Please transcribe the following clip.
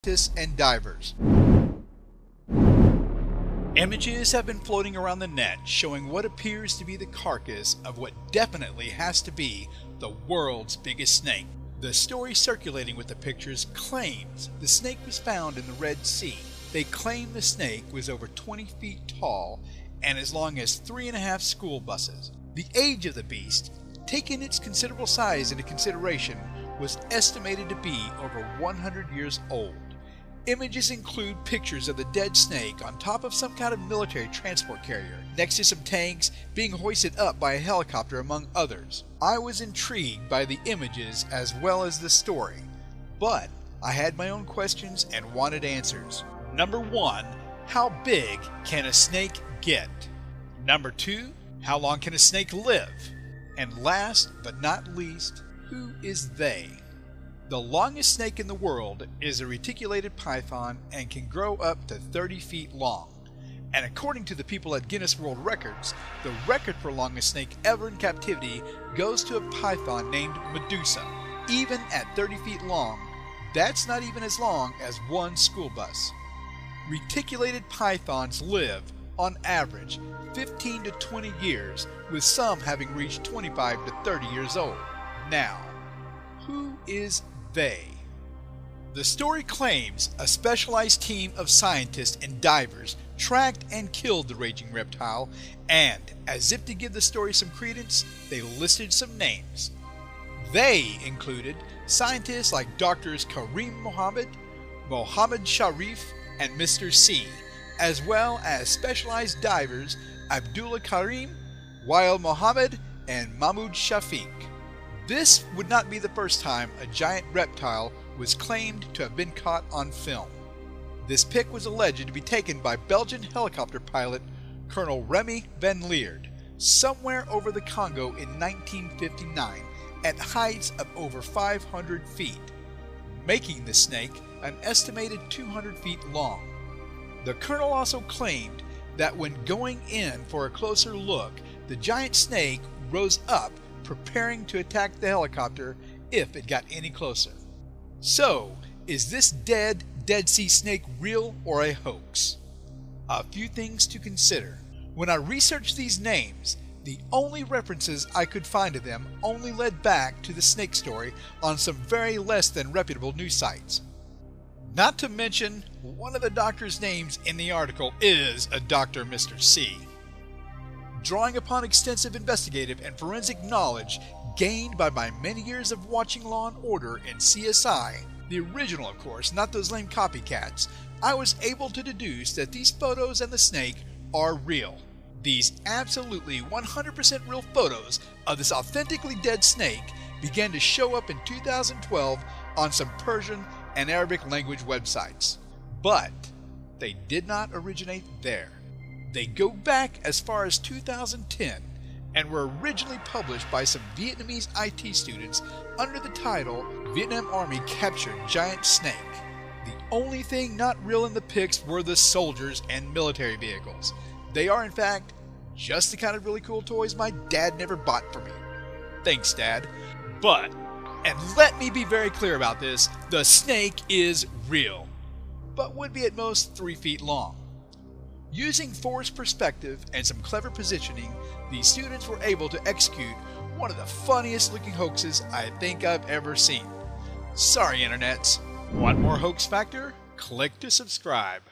scientists and divers. Images have been floating around the net showing what appears to be the carcass of what definitely has to be the world's biggest snake. The story circulating with the pictures claims the snake was found in the Red Sea. They claim the snake was over 20 feet tall and as long as 3.5 school buses. The age of the beast, taking its considerable size into consideration, was estimated to be over 100 years old. Images include pictures of the dead snake on top of some kind of military transport carrier, next to some tanks, being hoisted up by a helicopter, among others. I was intrigued by the images as well as the story, but I had my own questions and wanted answers. Number 1, how big can a snake get? Number 2, how long can a snake live? And last but not least, who is they? The longest snake in the world is a reticulated python and can grow up to 30 feet long. And according to the people at Guinness World Records, the record for longest snake ever in captivity goes to a python named Medusa. Even at 30 feet long, that's not even as long as one school bus. Reticulated pythons live, on average, 15 to 20 years, with some having reached 25 to 30 years old. Now, who is they? The story claims a specialized team of scientists and divers tracked and killed the raging reptile, and as if to give the story some credence, they listed some names. They included scientists like Drs. Karim Mohammed, Mohammed Sharif, and Mr. C, as well as specialized divers Abdullah Karim, Wael Mohammed, and Mahmoud Shafiq. This would not be the first time a giant reptile was claimed to have been caught on film. This pic was alleged to be taken by Belgian helicopter pilot Colonel Remy van Leerd somewhere over the Congo in 1959 at heights of over 500 feet, making the snake an estimated 200 feet long. The colonel also claimed that when going in for a closer look, the giant snake rose up, preparing to attack the helicopter if it got any closer. So, is this dead Sea snake real or a hoax? A few things to consider. When I researched these names, the only references I could find to them only led back to the snake story on some very less than reputable news sites. Not to mention, one of the doctor's names in the article is a Dr. Mr. C. Drawing upon extensive investigative and forensic knowledge gained by my many years of watching Law & Order and CSI, the original of course, not those lame copycats, I was able to deduce that these photos and the snake are real. These absolutely 100% real photos of this authentically dead snake began to show up in 2012 on some Persian and Arabic language websites. But they did not originate there. They go back as far as 2010 and were originally published by some Vietnamese IT students under the title Vietnam Army Captured Giant Snake. The only thing not real in the pics were the soldiers and military vehicles. They are in fact just the kind of really cool toys my dad never bought for me. Thanks, Dad. But, and let me be very clear about this, the snake is real, but would be at most 3 feet long. Using forced perspective and some clever positioning, the students were able to execute one of the funniest looking hoaxes I think I've ever seen. Sorry, internets. Want more hoax factor? Click to subscribe.